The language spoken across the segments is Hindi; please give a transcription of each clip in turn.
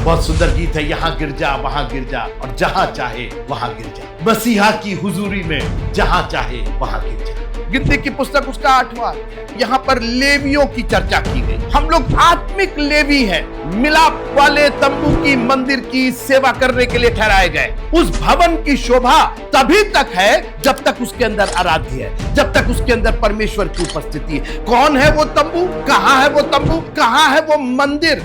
बहुत सुंदर गीत है, यहाँ गिर जा वहां गिर जा और जहां चाहे वहां गिर जा, मसीहा की हुजूरी में जहां चाहे वहां गिर जा। गिनती की पुस्तक उसका 8वां, यहाँ पर लेवियों की चर्चा की गई। हम लोग आत्मिक लेवी हैं, मिलाप वाले तंबू की मंदिर की सेवा करने के लिए ठहराए गए। उस भवन की शोभा तभी तक है जब तक उसके अंदर आराध्य है, जब तक उसके अंदर परमेश्वर की उपस्थिति है। कौन है वो तंबू, कहां है वो तंबू, कहां है वो मंदिर?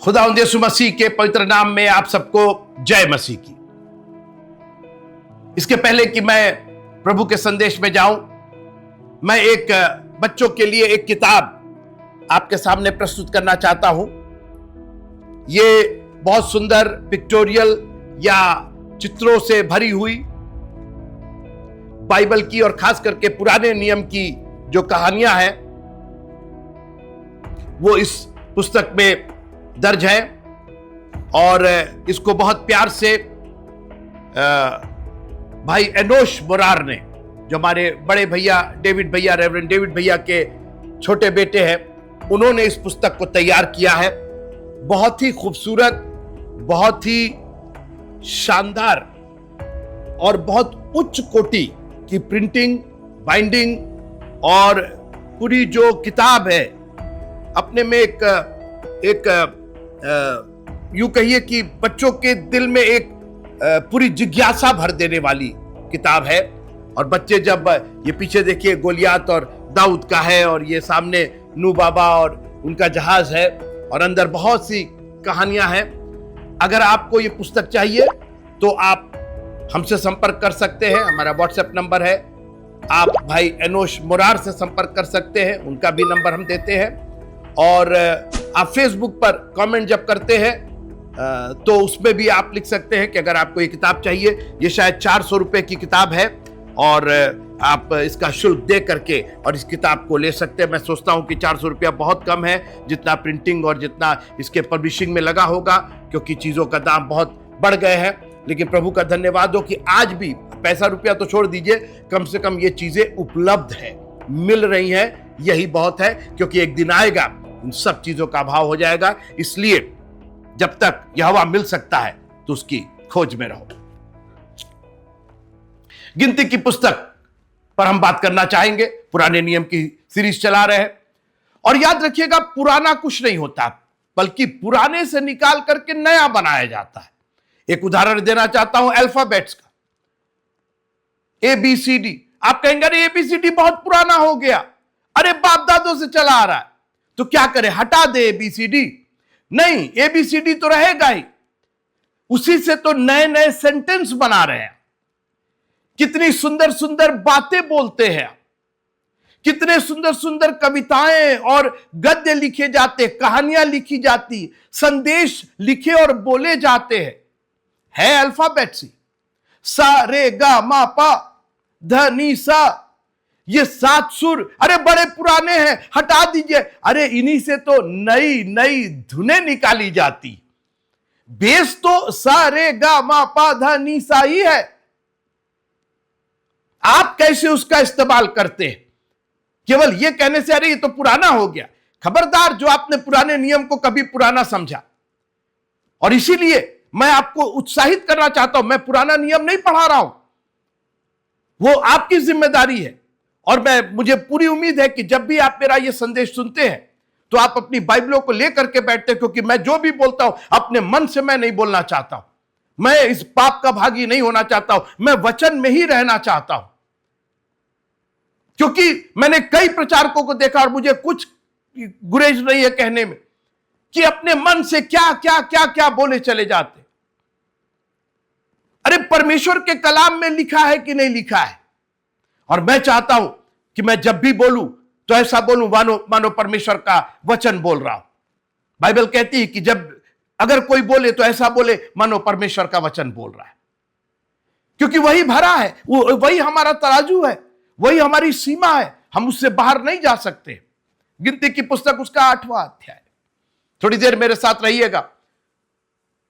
खुदावंद यीशु मसीह के पवित्र नाम में आप सबको जय मसीह की। इसके पहले कि मैं प्रभु के संदेश में जाऊं, मैं एक बच्चों के लिए एक किताब आपके सामने प्रस्तुत करना चाहता हूं। ये बहुत सुंदर पिक्टोरियल या चित्रों से भरी हुई बाइबल की और खास करके पुराने नियम की जो कहानियां हैं वो इस पुस्तक में दर्ज है। और इसको बहुत प्यार से भाई एनोश मोरार ने, जो हमारे बड़े भैया डेविड भैया, रेवरेंड डेविड भैया के छोटे बेटे हैं, उन्होंने इस पुस्तक को तैयार किया है। बहुत ही खूबसूरत, बहुत ही शानदार और बहुत उच्च कोटि की प्रिंटिंग, बाइंडिंग और पूरी जो किताब है अपने में एक यूं कहिए कि बच्चों के दिल में एक पूरी जिज्ञासा भर देने वाली किताब है। और बच्चे जब ये पीछे देखिए गोलियात और दाऊद का है, और ये सामने नू बाबा और उनका जहाज है, और अंदर बहुत सी कहानियां हैं। अगर आपको ये पुस्तक चाहिए तो आप हमसे संपर्क कर सकते हैं। हमारा व्हाट्सएप नंबर है, आप भाई एनोश मोरार से संपर्क कर सकते हैं, उनका भी नंबर हम देते हैं। और आप फेसबुक पर कमेंट जब करते हैं तो उसमें भी आप लिख सकते हैं कि अगर आपको ये किताब चाहिए। ये शायद 400 रुपए की किताब है और आप इसका शुल्क दे करके और इस किताब को ले सकते हैं। मैं सोचता हूं कि 400 रुपया बहुत कम है, जितना प्रिंटिंग और जितना इसके पब्लिशिंग में लगा होगा, क्योंकि चीज़ों का दाम बहुत बढ़ गए हैं। लेकिन प्रभु का धन्यवाद हो कि आज भी पैसा रुपया तो छोड़ दीजिए, कम से कम ये चीज़ें उपलब्ध है, मिल रही हैं। यही बहुत है, क्योंकि एक दिन आएगा इन सब चीज़ों का अभाव हो जाएगा। इसलिए जब तक यह हवा मिल सकता है तो उसकी खोज में रहो। गिनती की पुस्तक पर हम बात करना चाहेंगे। पुराने नियम की सीरीज चला रहे हैं। और याद रखिएगा, पुराना कुछ नहीं होता, बल्कि पुराने से निकाल करके नया बनाया जाता है। एक उदाहरण देना चाहता हूं अल्फाबेट्स का, ABCD। आप कहेंगे अरे ABCD बहुत पुराना हो गया, अरे बाप दादों से चला आ रहा है, तो क्या करें, हटा दे ABCD? नहीं, ABCD तो रहेगा ही। उसी से तो नए नए सेंटेंस बना रहे हैं। कितनी सुंदर सुंदर बातें बोलते हैं, कितने सुंदर सुंदर कविताएं और गद्य लिखे जाते, कहानियां लिखी जाती, संदेश लिखे और बोले जाते हैं। है अल्फाबेट्स ही, सा रे गा मा पा ध नी सा, ये 7 सुर अरे बड़े पुराने हैं, हटा दीजिए। अरे इन्हीं से तो नई नई धुनें निकाली जाती। बेस तो सा रे गा मा पा धा नी सा ही है। आप कैसे उसका इस्तेमाल करते हैं? केवल ये कहने से अरे ये तो पुराना हो गया। खबरदार जो आपने पुराने नियम को कभी पुराना समझा। और इसीलिए मैं आपको उत्साहित करना चाहता हूं, मैं पुराना नियम नहीं पढ़ा रहा हूं, वो आपकी जिम्मेदारी है। और मुझे पूरी उम्मीद है कि जब भी आप मेरा ये संदेश सुनते हैं तो आप अपनी बाइबलों को लेकर के बैठते हैं, क्योंकि मैं जो भी बोलता हूं अपने मन से मैं नहीं बोलना चाहता हूं। मैं इस पाप का भागी नहीं होना चाहता हूं, मैं वचन में ही रहना चाहता हूं। क्योंकि मैंने कई प्रचारकों को देखा और मुझे कुछ गुरेज नहीं है कहने में कि अपने मन से क्या क्या क्या क्या बोले चले जाते। अरे परमेश्वर के कलाम में लिखा है कि नहीं लिखा है? और मैं चाहता हूं कि मैं जब भी बोलूं तो ऐसा बोलूं मानो परमेश्वर का वचन बोल रहा हूं। बाइबल कहती है कि जब अगर कोई बोले तो ऐसा बोले मानो परमेश्वर का वचन बोल रहा है, क्योंकि वही भरा है, वही हमारा तराजू है, वही हमारी सीमा है, हम उससे बाहर नहीं जा सकते। गिनती की पुस्तक उसका 8वां अध्याय। थोड़ी देर मेरे साथ रहिएगा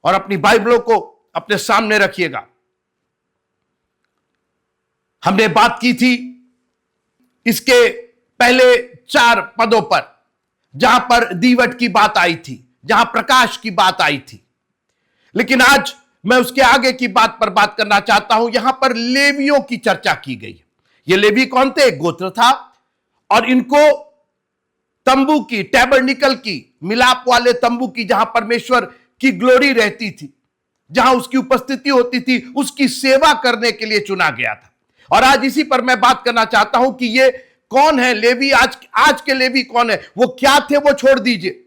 और अपनी बाइबलों को अपने सामने रखिएगा। हमने बात की थी इसके पहले 4 पदों पर, जहां पर दीवट की बात आई थी, जहां प्रकाश की बात आई थी। लेकिन आज मैं उसके आगे की बात पर बात करना चाहता हूं। यहां पर लेवियों की चर्चा की गई। ये लेवी कौन थे? एक गोत्र था, और इनको तंबू की, टैबरनिकल की, मिलाप वाले तंबू की, जहां परमेश्वर की ग्लोरी रहती थी, जहां उसकी उपस्थिति होती थी, उसकी सेवा करने के लिए चुना गया था। और आज इसी पर मैं बात करना चाहता हूं कि ये कौन है लेवी। आज के लेवी कौन है? वो क्या थे वो छोड़ दीजिए,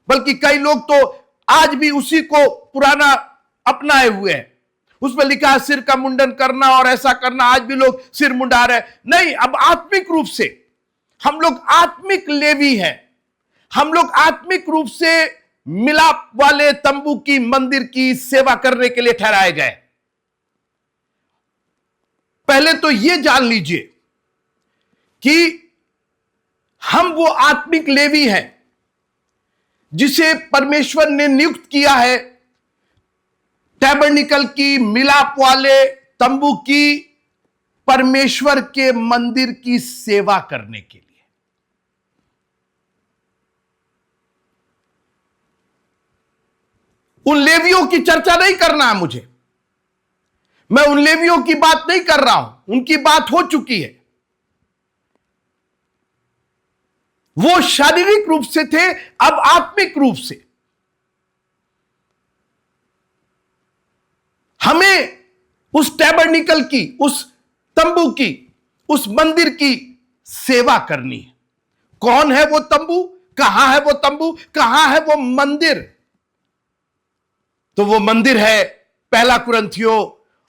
बल्कि कई लोग तो आज भी उसी को पुराना अपनाए हुए हैं। उसमें लिखा है सिर का मुंडन करना और ऐसा करना। आज भी लोग सिर मुंडा रहे हैं। नहीं, अब आत्मिक रूप से हम लोग आत्मिक लेवी हैं। हम लोग आत्मिक रूप से मिलाप वाले तंबू की, मंदिर की सेवा करने के लिए ठहराए गए। पहले तो यह जान लीजिए कि हम वो आत्मिक लेवी हैं जिसे परमेश्वर ने नियुक्त किया है टैबरनिकल की, मिलाप वाले तंबू की, परमेश्वर के मंदिर की सेवा करने के लिए। उन लेवियों की चर्चा नहीं करना है मुझे। मैं उन लेवियों की बात नहीं कर रहा हूं, उनकी बात हो चुकी है। वो शारीरिक रूप से थे, अब आत्मिक रूप से हमें उस टैबरनिकल की, उस तंबू की, उस मंदिर की सेवा करनी है। कौन है वो तंबू? कहां है वो तंबू? कहां है वो मंदिर? तो वो मंदिर है 1 कुरिन्थियों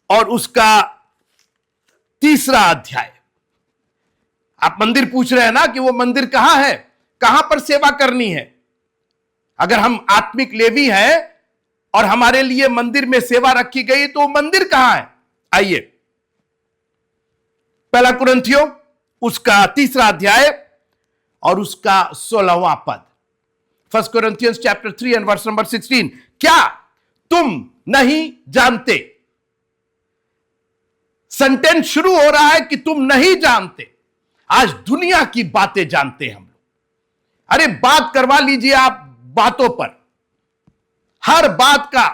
और उसका 3 अध्याय। आप मंदिर पूछ रहे हैं ना कि वो मंदिर कहां है, कहां पर सेवा करनी है। अगर हम आत्मिक लेवी हैं और हमारे लिए मंदिर में सेवा रखी गई, तो मंदिर कहां है? आइए 1 कुरिन्थियों उसका 3 अध्याय और उसका 16वां पद। 1 Corinthians chapter 3 and verse number 16। क्या तुम नहीं जानते? सेंटेंस शुरू हो रहा है कि तुम नहीं जानते। आज दुनिया की बातें जानते हैं हम लोग। अरे बात करवा लीजिए आप बातों पर, हर बात का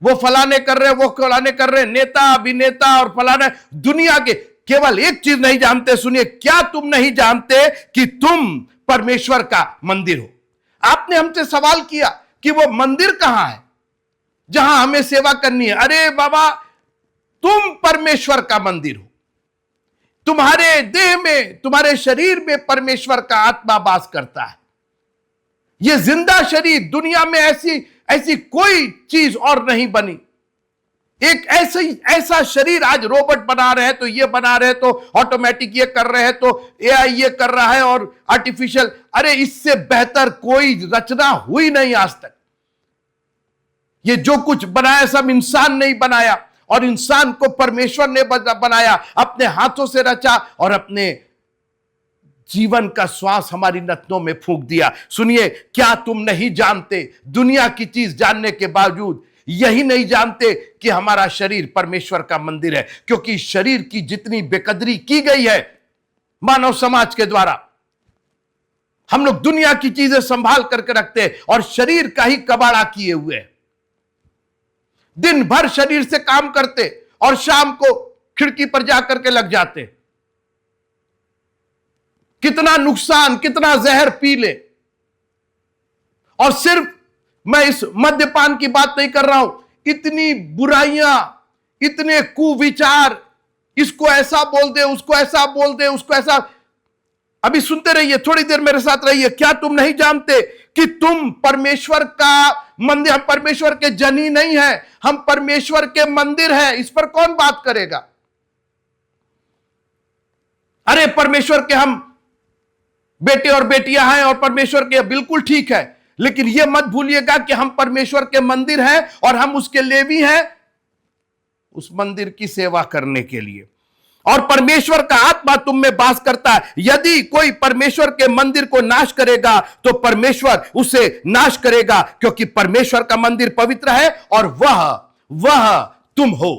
वो फलाने कर रहे, वो फलाने कर रहे, नेता अभिनेता और फलाने। दुनिया के केवल एक चीज नहीं जानते। सुनिए, क्या तुम नहीं जानते कि तुम परमेश्वर का मंदिर हो? आपने हमसे सवाल किया कि वो मंदिर कहां है जहां हमें सेवा करनी है। अरे बाबा, तुम परमेश्वर का मंदिर हो। तुम्हारे देह में, तुम्हारे शरीर में परमेश्वर का आत्मा वास करता है। यह जिंदा शरीर, दुनिया में ऐसी कोई चीज और नहीं बनी। एक ऐसा शरीर आज रोबोट बना रहे हैं, तो ये बना रहे हैं, तो ऑटोमेटिक ये कर रहे हैं, तो एआई ये कर रहा है और आर्टिफिशियल। अरे इससे बेहतर कोई रचना हुई नहीं आज तक। ये जो कुछ बनाया सब इंसान नहीं बनाया, और इंसान को परमेश्वर ने बनाया, अपने हाथों से रचा और अपने जीवन का श्वास हमारी नथनों में फूंक दिया। सुनिए, क्या तुम नहीं जानते? दुनिया की चीज जानने के बावजूद यही नहीं जानते कि हमारा शरीर परमेश्वर का मंदिर है। क्योंकि शरीर की जितनी बेकदरी की गई है मानव समाज के द्वारा, हम लोग दुनिया की चीजें संभाल करके रखते हैं और शरीर का ही कबाड़ा किए हुए हैं। दिन भर शरीर से काम करते और शाम को खिड़की पर जाकर के लग जाते। कितना नुकसान, कितना जहर पी ले। और सिर्फ मैं इस मद्यपान की बात नहीं कर रहा हूं, इतनी बुराइयां, इतने कुविचार, इसको ऐसा बोल दे, उसको ऐसा बोल दे, उसको ऐसा। अभी सुनते रहिए, थोड़ी देर मेरे साथ रहिए। क्या तुम नहीं जानते कि तुम परमेश्वर का मंदिर? हम परमेश्वर के जनी नहीं है, हम परमेश्वर के मंदिर हैं। इस पर कौन बात करेगा? अरे परमेश्वर के हम बेटे और बेटियां हैं और परमेश्वर के, बिल्कुल ठीक है, लेकिन यह मत भूलिएगा कि हम परमेश्वर के मंदिर हैं और हम उसके लेवी हैं उस मंदिर की सेवा करने के लिए। और परमेश्वर का आत्मा तुम में वास करता है। यदि कोई परमेश्वर के मंदिर को नाश करेगा तो परमेश्वर उसे नाश करेगा, क्योंकि परमेश्वर का मंदिर पवित्र है और वह तुम हो।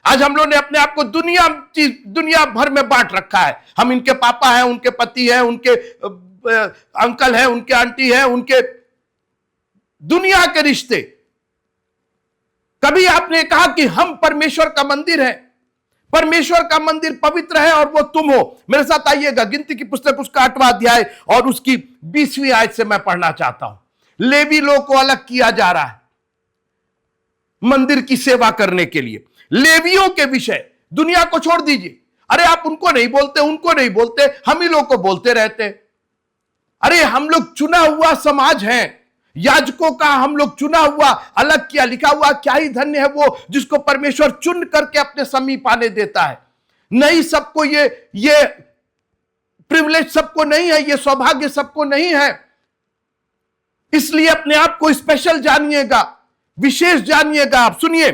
आज हम लोग ने अपने आप को दुनिया भर में बांट रखा है। हम इनके पापा हैं, उनके पति हैं, उनके अंकल हैं, उनके आंटी हैं, उनके दुनिया के रिश्ते। कभी आपने कहा कि हम परमेश्वर का मंदिर है, परमेश्वर का मंदिर पवित्र है और वो तुम हो। मेरे साथ आइएगा, गिनती की पुस्तक उसका 8वां अध्याय और उसकी 20वीं आयत से मैं पढ़ना चाहता हूं। लेवी लोग को अलग किया जा रहा है मंदिर की सेवा करने के लिए। लेवियों के विषय दुनिया को छोड़ दीजिए, अरे आप उनको नहीं बोलते, उनको नहीं बोलते, हम ही लोग को बोलते रहते। अरे हम लोग चुना हुआ समाज हैं, याजकों का हम लोग चुना हुआ, अलग किया, लिखा हुआ क्या ही धन्य है वो जिसको परमेश्वर चुन करके अपने समीप आने देता है। नहीं सबको ये प्रिविलेज सबको नहीं है, ये सौभाग्य सबको नहीं है। इसलिए अपने आप को स्पेशल जानिएगा, विशेष जानिएगा। आप सुनिए,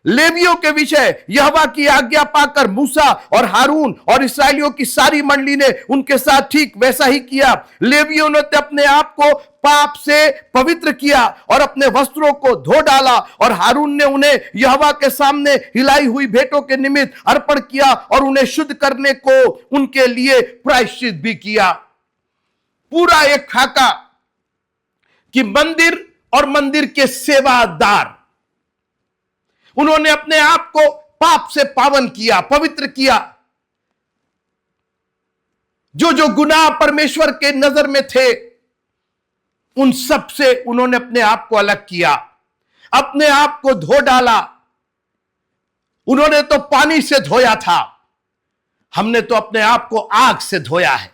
लेवियों के विषय यहोवा की आज्ञा पाकर मूसा और हारून और इस्राएलियों की सारी मंडली ने उनके साथ ठीक वैसा ही किया। लेवियों ने अपने आप को पाप से पवित्र किया और अपने वस्त्रों को धो डाला, और हारून ने उन्हें यहोवा के सामने हिलाई हुई भेंटों के निमित्त अर्पण किया और उन्हें शुद्ध करने को उनके लिए प्रायश्चित भी किया। पूरा एक खाका कि मंदिर और मंदिर के सेवादार, उन्होंने अपने आप को पाप से पावन किया, पवित्र किया। जो जो गुनाह परमेश्वर के नजर में थे उन सब से उन्होंने अपने आप को अलग किया, अपने आप को धो डाला। उन्होंने तो पानी से धोया था, हमने तो अपने आप को आग से धोया है।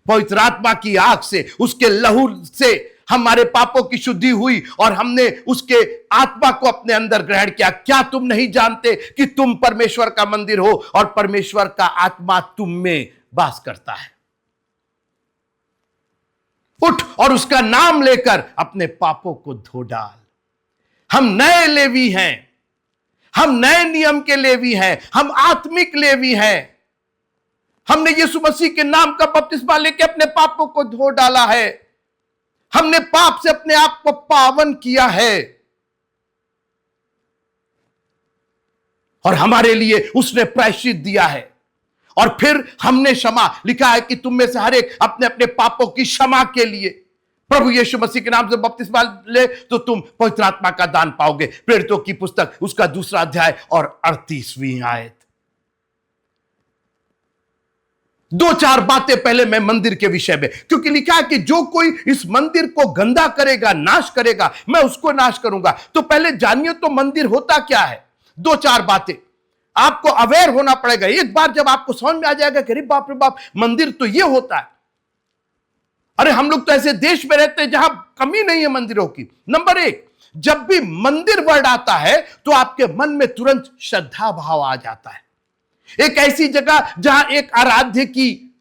पवित्र आत्मा की आग से, उसके लहू से हमारे पापों की शुद्धि हुई और हमने उसके आत्मा को अपने अंदर ग्रहण किया। क्या तुम नहीं जानते कि तुम परमेश्वर का मंदिर हो और परमेश्वर का आत्मा तुम में वास करता है? उठ और उसका नाम लेकर अपने पापों को धो डाल। हम नए लेवी हैं, हम नए नियम के लेवी हैं, हम आत्मिक लेवी हैं। हमने यीशु मसीह के नाम का बपतिस्मा लेके अपने पापों को धो डाला है। हमने पाप से अपने आप को पावन किया है और हमारे लिए उसने प्रायश्चित दिया है। और फिर हमने क्षमा, लिखा है कि तुम में से हर एक अपने अपने पापों की क्षमा के लिए प्रभु यीशु मसीह के नाम से बपतिस्मा ले तो तुम पवित्र आत्मा का दान पाओगे। प्रेरितों की पुस्तक उसका 2 अध्याय और 38वीं आयत। 2-4 बातें पहले मैं मंदिर के विषय में, क्योंकि लिखा है कि जो कोई इस मंदिर को गंदा करेगा, नाश करेगा, मैं उसको नाश करूंगा। तो पहले जानिए तो मंदिर होता क्या है। 2-4 बातें आपको अवेयर होना पड़ेगा। एक बार जब आपको समझ में आ जाएगा कि अरे बाप रे बाप, मंदिर तो ये होता है। अरे हम लोग तो ऐसे देश में रहते हैं जहां कमी नहीं है मंदिरों की। नंबर 1, जब भी मंदिर वर्ड आता है तो आपके मन में तुरंत श्रद्धा भाव आ जाता है। एक ऐसी जगह जहां एक आराध्य की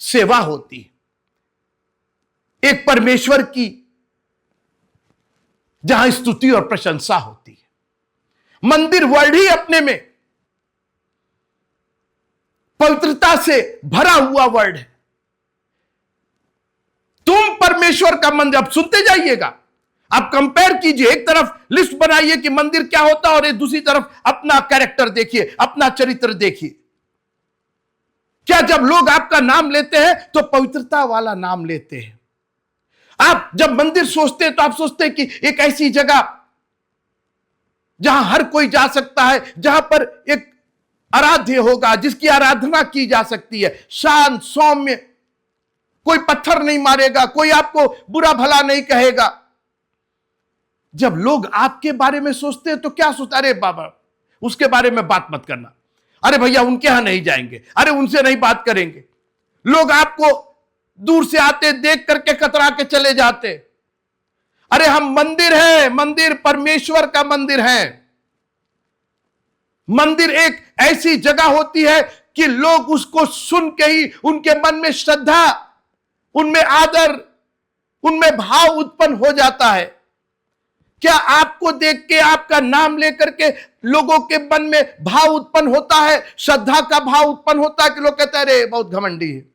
सेवा होती है, एक परमेश्वर की जहां स्तुति और प्रशंसा होती है। मंदिर वर्ड ही अपने में पवित्रता से भरा हुआ वर्ड है। तुम परमेश्वर का मंदिर, अब सुनते जाइएगा, आप कंपेयर कीजिए। एक तरफ लिस्ट बनाइए कि मंदिर क्या होता है और एक दूसरी तरफ अपना कैरेक्टर देखिए, अपना चरित्र देखिए। क्या जब लोग आपका नाम लेते हैं तो पवित्रता वाला नाम लेते हैं? आप जब मंदिर सोचते हैं तो आप सोचते हैं कि एक ऐसी जगह जहां हर कोई जा सकता है, जहां पर एक आराध्य होगा, जिसकी आराधना की जा सकती है, शांत सौम्य, कोई पत्थर नहीं मारेगा, कोई आपको बुरा भला नहीं कहेगा। जब लोग आपके बारे में सोचते हैं तो क्या सोचते, अरे बाबा उसके बारे में बात मत करना, अरे भैया उनके यहां नहीं जाएंगे, अरे उनसे नहीं बात करेंगे। लोग आपको दूर से आते देख करके कतरा के चले जाते। अरे हम मंदिर है, मंदिर परमेश्वर का मंदिर है। मंदिर एक ऐसी जगह होती है कि लोग उसको सुन के ही उनके मन में श्रद्धा, उनमें आदर, उनमें भाव उत्पन्न हो जाता है। क्या आपको देख के, आपका नाम लेकर के लोगों के मन में भाव उत्पन्न होता है, श्रद्धा का भाव उत्पन्न होता है कि लोग कहते हैं अरे बहुत घमंडी है,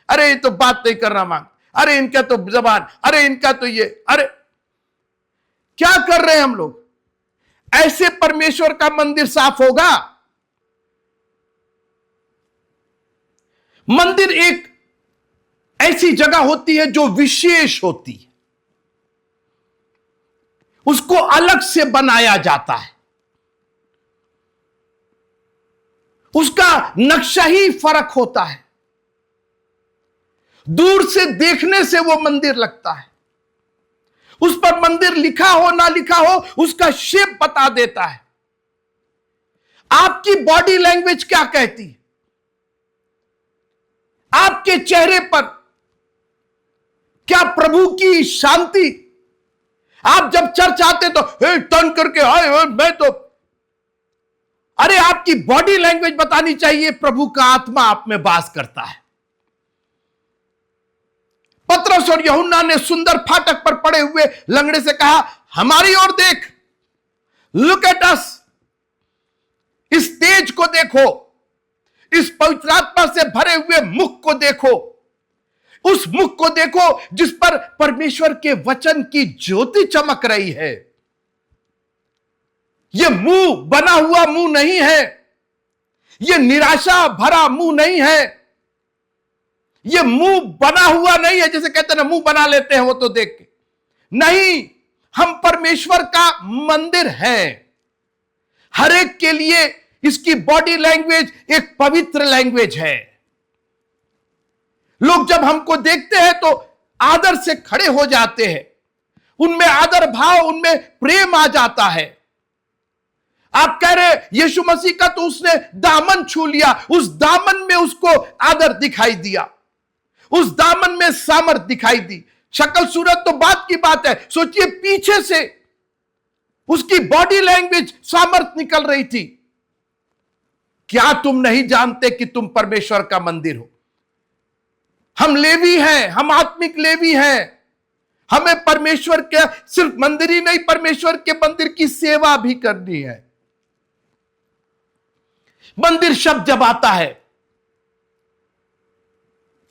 अरे ये तो बात नहीं करना मांग, अरे इनका तो जबान, अरे इनका तो ये, अरे क्या कर रहे हैं हम लोग? ऐसे परमेश्वर का मंदिर साफ होगा? मंदिर एक ऐसी जगह होती है जो विशेष होती है, उसको अलग से बनाया जाता है, उसका नक्शा ही फर्क होता है, दूर से देखने से वो मंदिर लगता है, उस पर मंदिर लिखा हो ना लिखा हो उसका शेप बता देता है। आपकी बॉडी लैंग्वेज क्या कहती है, आपके चेहरे पर क्या प्रभु की शांति? आप जब चर्च आते तो टर्न करके हाय मैं तो, अरे आपकी बॉडी लैंग्वेज बतानी चाहिए प्रभु का आत्मा आप में वास करता है। पतरस और यूहन्ना ने सुंदर फाटक पर पड़े हुए लंगड़े से कहा, हमारी ओर देख, लुक एट अस, इस तेज को देखो, इस पवित्र आत्मा से भरे हुए मुख को देखो, उस मुख को देखो जिस पर परमेश्वर के वचन की ज्योति चमक रही है। यह मुंह बना हुआ मुंह नहीं है, यह निराशा भरा मुंह नहीं है, यह मुंह बना हुआ नहीं है जैसे कहते हैं ना मुंह बना लेते हैं वो तो देख के नहीं। हम परमेश्वर का मंदिर हैं। हर एक के लिए इसकी बॉडी लैंग्वेज एक पवित्र लैंग्वेज है। लोग जब हमको देखते हैं तो आदर से खड़े हो जाते हैं, उनमें आदर भाव, उनमें प्रेम आ जाता है। आप कह रहे यीशु मसीह का तो उसने दामन छू लिया, उस दामन में उसको आदर दिखाई दिया, उस दामन में सामर्थ दिखाई दी। शक्ल सूरत तो बात की बात है, सोचिए पीछे से उसकी बॉडी लैंग्वेज सामर्थ निकल रही थी। क्या तुम नहीं जानते कि तुम परमेश्वर का मंदिर हो? हम लेवी हैं, हम आत्मिक लेवी हैं। हमें परमेश्वर के सिर्फ मंदिर ही नहीं, परमेश्वर के मंदिर की सेवा भी करनी है। मंदिर शब्द जब आता है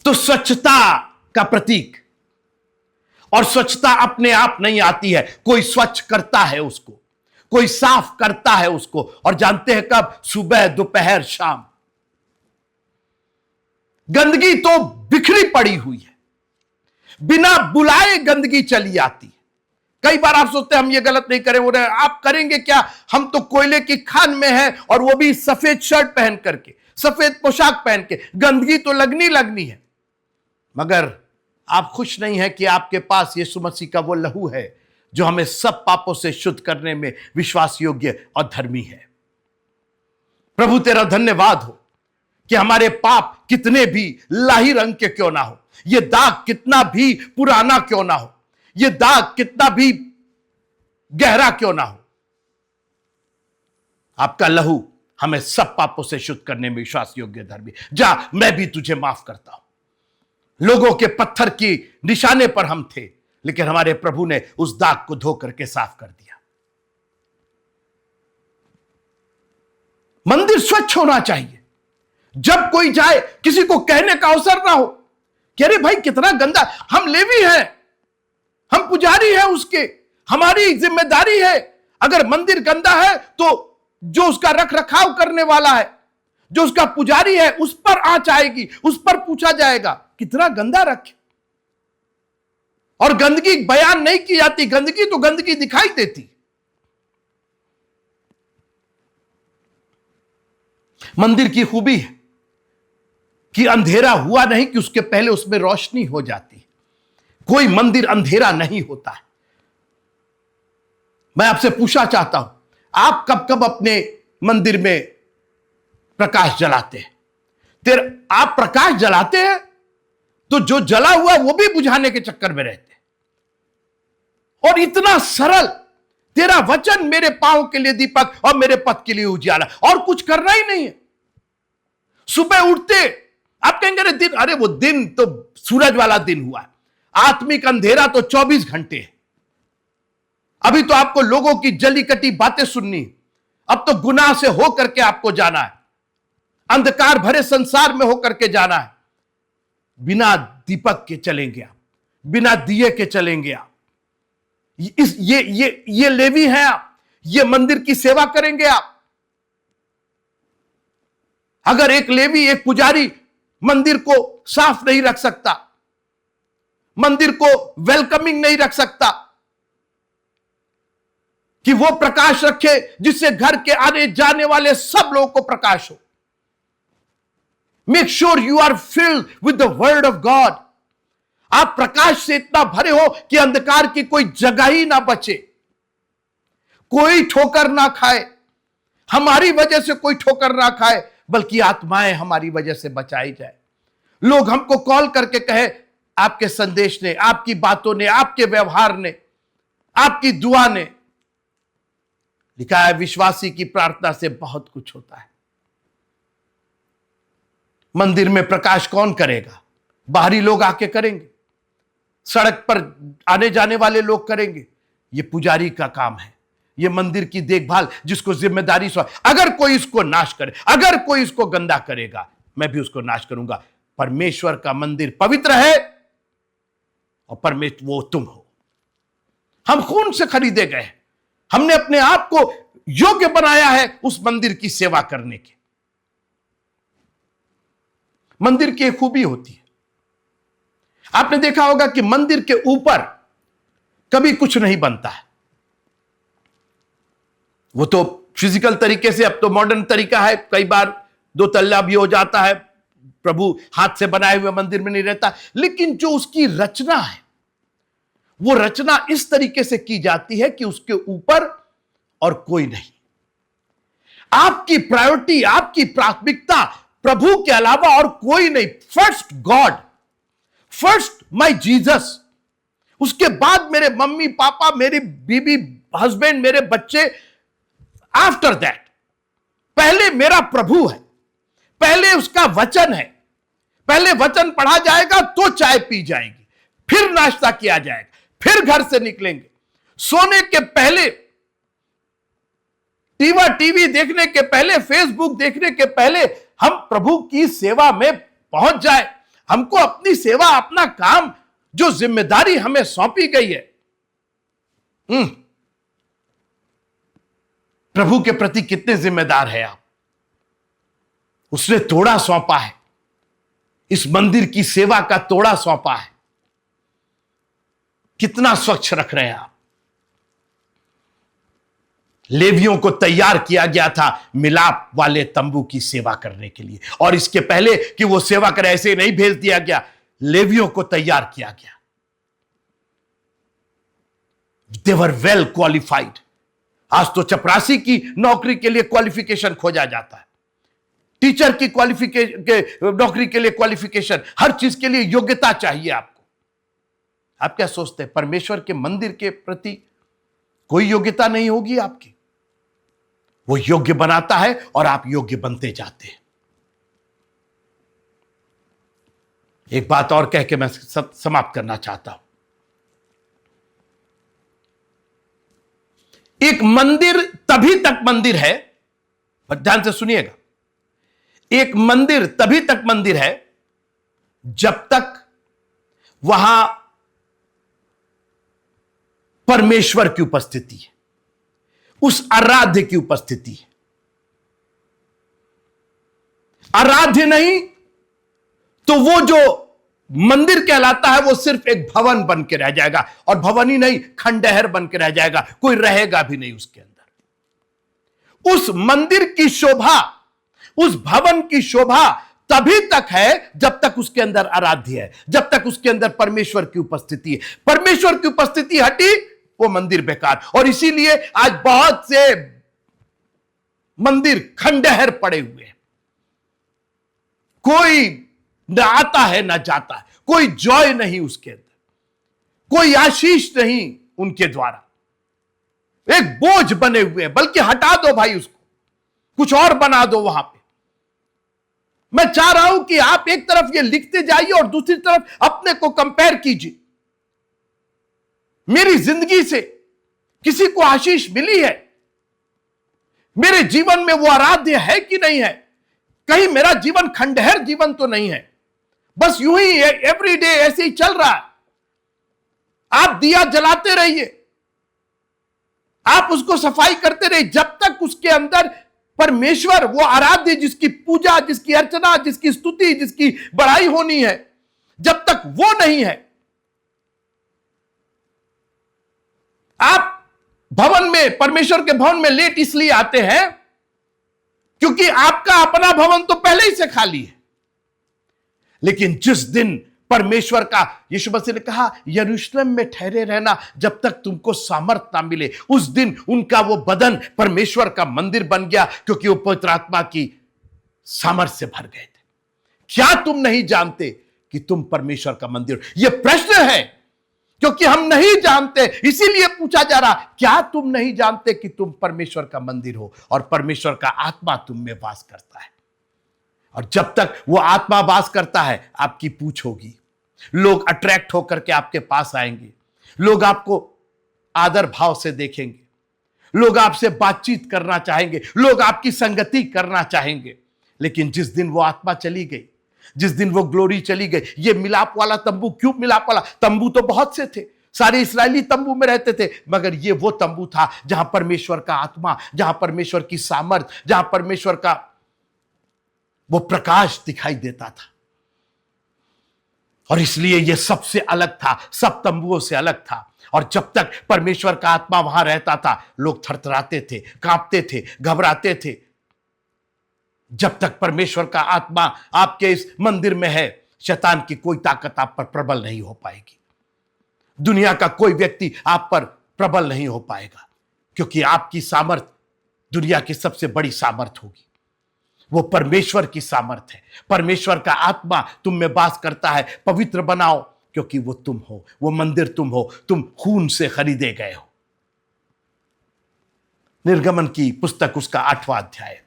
तो स्वच्छता का प्रतीक, और स्वच्छता अपने आप नहीं आती है, कोई स्वच्छ करता है उसको, कोई साफ करता है उसको। और जानते हैं कब? सुबह, दोपहर, शाम। गंदगी तो बिखरी पड़ी हुई है, बिना बुलाए गंदगी चली आती है। कई बार आप सोचते हैं हम ये गलत नहीं करें, वो आप करेंगे क्या? हम तो कोयले की खान में हैं, और वो भी सफेद शर्ट पहन करके, सफेद पोशाक पहन के। गंदगी तो लगनी है, मगर आप खुश नहीं है कि आपके पास यीशु मसीह का वो लहू है जो हमें सब पापों से शुद्ध करने में विश्वास योग्य और धर्मी है। प्रभु तेरा धन्यवाद हो कि हमारे पाप कितने भी लाही रंग के क्यों ना हो, ये दाग कितना भी पुराना क्यों ना हो, ये दाग कितना भी गहरा क्यों ना हो, आपका लहू हमें सब पापों से शुद्ध करने में विश्वास योग्य धर्मी। जा, मैं भी तुझे माफ करता हूं। लोगों के पत्थर की निशाने पर हम थे, लेकिन हमारे प्रभु ने उस दाग को धो करके साफ कर दिया। मंदिर स्वच्छ होना चाहिए। जब कोई जाए किसी को कहने का अवसर ना हो कि अरे भाई कितना गंदा। हम लेवी हैं, हम पुजारी हैं उसके, हमारी जिम्मेदारी है। अगर मंदिर गंदा है तो जो उसका रख रखाव करने वाला है, जो उसका पुजारी है, उस पर आंच आएगी, उस पर पूछा जाएगा कितना गंदा रखे। और गंदगी बयान नहीं की जाती, गंदगी तो गंदगी दिखाई देती। मंदिर की खूबी है कि अंधेरा हुआ नहीं कि उसके पहले उसमें रोशनी हो जाती है। कोई मंदिर अंधेरा नहीं होता है। मैं आपसे पूछना चाहता हूं, आप कब कब अपने मंदिर में प्रकाश जलाते हैं? आप प्रकाश जलाते हैं तो जो जला हुआ वो भी बुझाने के चक्कर में रहते हैं। और इतना सरल, तेरा वचन मेरे पांव के लिए दीपक और मेरे पथ के लिए उजियारा, और कुछ करना ही नहीं है। सुबह उठते आप कहेंगे अरे दिन, अरे वो दिन तो सूरज वाला दिन हुआ है। आत्मिक अंधेरा तो 24 घंटे है। अभी तो आपको लोगों की जली कटी बातें सुननी, अब तो गुनाह से होकर के आपको जाना है, अंधकार भरे संसार में होकर के जाना है। बिना दीपक के चलेंगे आप, बिना दिए के चलेंगे आप। ये लेवी हैं आप, ये मंदिर की सेवा करेंगे आप? अगर एक लेवी, एक पुजारी मंदिर को साफ नहीं रख सकता, मंदिर को वेलकमिंग नहीं रख सकता, कि वो प्रकाश रखे जिससे घर के आने जाने वाले सब लोगों को प्रकाश हो। Make sure you are filled with the word of God. आप प्रकाश से इतना भरे हो कि अंधकार की कोई जगह ही ना बचे, कोई ठोकर ना खाए, हमारी वजह से कोई ठोकर ना खाए, बल्कि आत्माएं हमारी वजह से बचाई जाए। लोग हमको कॉल करके कहे, आपके संदेश ने, आपकी बातों ने, आपके व्यवहार ने, आपकी दुआ ने। लिखा है विश्वासी की प्रार्थना से बहुत कुछ होता है। मंदिर में प्रकाश कौन करेगा? बाहरी लोग आके करेंगे, सड़क पर आने जाने वाले लोग करेंगे। ये पुजारी का काम है, ये मंदिर की देखभाल, जिसको जिम्मेदारी अगर कोई इसको नाश करे, अगर कोई इसको गंदा करेगा, मैं भी उसको नाश करूंगा। परमेश्वर का मंदिर पवित्र है और परमेश्वर वो तुम हो। हम खून से खरीदे गए, हमने अपने आप को योग्य बनाया है उस मंदिर की सेवा करने के। मंदिर की एक खूबी होती है, आपने देखा होगा कि मंदिर के ऊपर कभी कुछ नहीं बनता है। वो तो फिजिकल तरीके से, अब तो मॉडर्न तरीका है, कई बार दो तल्ला भी हो जाता है, प्रभु हाथ से बनाए हुए मंदिर में नहीं रहता। लेकिन जो उसकी रचना है, वो रचना इस तरीके से की जाती है कि उसके ऊपर और कोई नहीं। आपकी प्रायोरिटी, आपकी प्राथमिकता प्रभु के अलावा और कोई नहीं। First God, first my Jesus, उसके बाद मेरे मम्मी पापा, मेरी बीबी, हस्बैंड, मेरे बच्चे, आफ्टर दैट। पहले मेरा प्रभु है, पहले उसका वचन है। पहले वचन पढ़ा जाएगा तो चाय पी जाएगी, फिर नाश्ता किया जाएगा, फिर घर से निकलेंगे। सोने के पहले, टीवी देखने के पहले, फेसबुक देखने के पहले हम प्रभु की सेवा में पहुंच जाए। हमको अपनी सेवा, अपना काम, जो जिम्मेदारी हमें सौंपी गई है, प्रभु के प्रति कितने जिम्मेदार है आप? उसने तोड़ा सौंपा है, इस मंदिर की सेवा का तोड़ा सौंपा है। कितना स्वच्छ रख रहे हैं आप? लेवियों को तैयार किया गया था मिलाप वाले तंबू की सेवा करने के लिए, और इसके पहले कि वो सेवा करे, ऐसे नहीं भेज दिया गया, लेवियों को तैयार किया गया। दे वर वेल क्वालिफाइड। आज तो चपरासी की नौकरी के लिए क्वालिफिकेशन खोजा जाता है, टीचर की नौकरी के लिए क्वालिफिकेशन, हर चीज के लिए योग्यता चाहिए आपको। आप क्या सोचते हैं, परमेश्वर के मंदिर के प्रति कोई योग्यता नहीं होगी आपकी? वो योग्य बनाता है और आप योग्य बनते जाते हैं। एक बात और कह के मैं समाप्त करना चाहता हूं। एक मंदिर तभी तक मंदिर है, ध्यान से सुनिएगा, एक मंदिर तभी तक मंदिर है जब तक वहां परमेश्वर की उपस्थिति है, उस आराध्य की उपस्थिति है। आराध्य नहीं तो वो जो मंदिर कहलाता है वो सिर्फ एक भवन बन के रह जाएगा, और भवन ही नहीं, खंडहर बन के रह जाएगा, कोई रहेगा भी नहीं उसके अंदर। उस मंदिर की शोभा, उस भवन की शोभा तभी तक है जब तक उसके अंदर आराध्य है, जब तक उसके अंदर परमेश्वर की उपस्थिति है। परमेश्वर की उपस्थिति हटी, वो मंदिर बेकार। और इसीलिए आज बहुत से मंदिर खंडहर पड़े हुए हैं, कोई न आता है न जाता है, कोई जॉय नहीं उसके अंदर, कोई आशीष नहीं उनके द्वारा, एक बोझ बने हुए हैं। बल्कि हटा दो भाई उसको, कुछ और बना दो वहां पे। मैं चाह रहा हूं कि आप एक तरफ ये लिखते जाइए और दूसरी तरफ अपने को कंपेयर कीजिए। मेरी जिंदगी से किसी को आशीष मिली है? मेरे जीवन में वो आराध्य है कि नहीं है? कहीं मेरा जीवन खंडहर जीवन तो नहीं है, बस यूं ही एवरी डे ऐसे ही चल रहा है? आप दिया जलाते रहिए, आप उसको सफाई करते रहे जब तक उसके अंदर परमेश्वर, वो आराध्य जिसकी पूजा, जिसकी अर्चना, जिसकी स्तुति, जिसकी बड़ाई होनी है, जब तक वो नहीं है। आप भवन में, परमेश्वर के भवन में लेट इसलिए आते हैं क्योंकि आपका अपना भवन तो पहले ही से खाली है। लेकिन जिस दिन परमेश्वर का, यीशु मसीह ने कहा यरूशलेम में ठहरे रहना जब तक तुमको सामर्थ ना मिले, उस दिन उनका वो बदन परमेश्वर का मंदिर बन गया, क्योंकि वो पवित्र आत्मा की सामर्थ से भर गए थे। क्या तुम नहीं जानते कि तुम परमेश्वर का मंदिर हो? यह प्रश्न है क्योंकि हम नहीं जानते, इसीलिए पूछा जा रहा, क्या तुम नहीं जानते कि तुम परमेश्वर का मंदिर हो और परमेश्वर का आत्मा तुम में वास करता है। और जब तक वो आत्मा वास करता है, आपकी पूछ होगी, लोग अट्रैक्ट होकर के आपके पास आएंगे, लोग आपको आदर भाव से देखेंगे, लोग आपसे बातचीत करना चाहेंगे, लोग आपकी संगति करना चाहेंगे। लेकिन जिस दिन वो आत्मा चली गई, जिस दिन वो ग्लोरी चली गई, ये मिलाप वाला तंबू, क्यों मिलाप वाला तंबू? तो बहुत से थे, सारे इस्राएली तंबू में रहते थे, मगर ये वो तंबू था जहां परमेश्वर का आत्मा, जहां परमेश्वर की सामर्थ, जहां परमेश्वर का वो प्रकाश दिखाई देता था। और इसलिए यह सबसे अलग था, सब तंबुओं से अलग था। और जब तक परमेश्वर का आत्मा वहां रहता था, लोग थरथराते थे, कांपते थे, घबराते थे। जब तक परमेश्वर का आत्मा आपके इस मंदिर में है, शैतान की कोई ताकत आप पर प्रबल नहीं हो पाएगी, दुनिया का कोई व्यक्ति आप पर प्रबल नहीं हो पाएगा, क्योंकि आपकी सामर्थ दुनिया की सबसे बड़ी सामर्थ होगी। वो परमेश्वर की सामर्थ है। परमेश्वर का आत्मा तुम में वास करता है। पवित्र बनाओ, क्योंकि वो तुम हो, वो मंदिर तुम हो, तुम खून से खरीदे गए हो। निर्गमन की पुस्तक उसका 8वां अध्याय,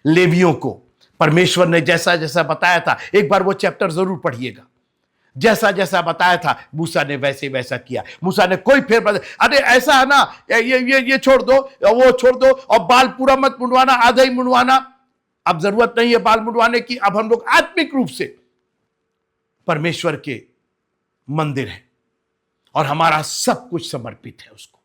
लेवियों को परमेश्वर ने जैसा जैसा बताया था, एक बार वो चैप्टर जरूर पढ़िएगा। जैसा जैसा बताया था मूसा ने वैसे वैसा किया। मूसा ने कोई फेरबदल, अरे ऐसा है ना, ये छोड़ दो, वो छोड़ दो, और बाल पूरा मत मुंडवाना, आधा ही मुंडवाना। अब जरूरत नहीं है बाल मुंडवाने की। अब हम लोग आत्मिक रूप से परमेश्वर के मंदिर हैं और हमारा सब कुछ समर्पित है उसको।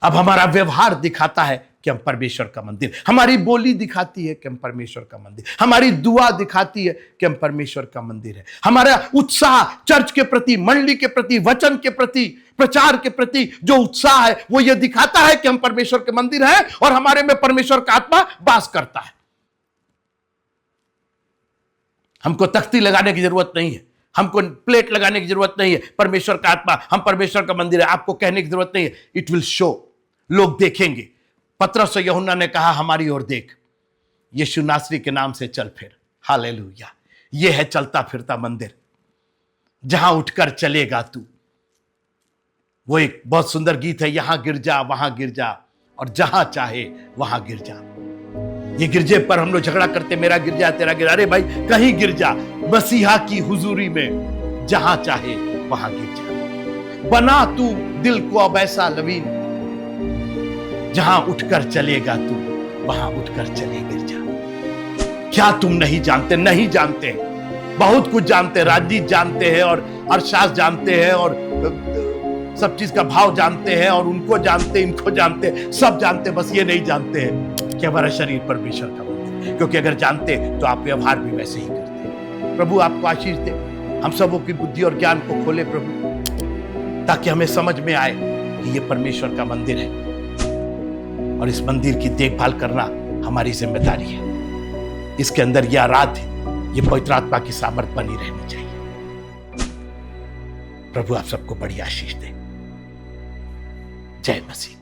अब हमारा व्यवहार दिखाता है कि हम परमेश्वर का मंदिर, हमारी बोली दिखाती है कि हम परमेश्वर का मंदिर, हमारी दुआ दिखाती है कि हम परमेश्वर का मंदिर है। हमारा उत्साह चर्च के प्रति, मंडली के प्रति, वचन के प्रति, प्रचार के प्रति जो उत्साह है, वो ये दिखाता है कि हम परमेश्वर के मंदिर हैं और हमारे में परमेश्वर का आत्मा वास करता है। हमको तख्ती लगाने की जरूरत नहीं है, हमको प्लेट लगाने की जरूरत नहीं है। परमेश्वर का आत्मा, हम परमेश्वर का मंदिर है, आपको कहने की जरूरत नहीं है। इट विल शो, लोग देखेंगे। पतरस और यूहन्ना ने कहा, हमारी ओर देख, यीशु नासरी के नाम से चल फिर। हालेलुया। यह है चलता फिरता मंदिर, जहां उठकर चलेगा तू। वो एक बहुत सुंदर गीत है, यहां गिर जा, वहां गिर जा, और जहां चाहे वहां गिर जा। ये गिरजे पर हम लोग झगड़ा करते, मेरा गिर जा, तेरा गिर। अरे भाई, कहीं गिर जा, मसीहा की हुजूरी में, जहां चाहे वहां गिर जा। बना तू दिल को अब ऐसा लवीन, जहां उठकर चलेगा तू, वहां उठकर चले गिर जा। क्या तुम नहीं जानते? नहीं जानते, बहुत कुछ जानते। राजनीति जानते हैं, और अर्थशास्त्र जानते हैं, और सब चीज का भाव जानते हैं, और उनको जानते, इनको जानते, सब जानते, बस ये नहीं जानते हैं कि हमारा शरीर परमेश्वर का मंदिर है। क्योंकि अगर जानते तो आप व्यवहार भी वैसे ही करते। प्रभु आपको आशीष दे, हम सबों की बुद्धि और ज्ञान को खोले प्रभु, ताकि हमें समझ में आए कि ये परमेश्वर का मंदिर है और इस मंदिर की देखभाल करना हमारी जिम्मेदारी है। इसके अंदर यह आराध्य, ये पवित्र आत्मा की सामर्थ बनी रहनी चाहिए। प्रभु आप सबको बड़ी आशीष दे। जय मसीह।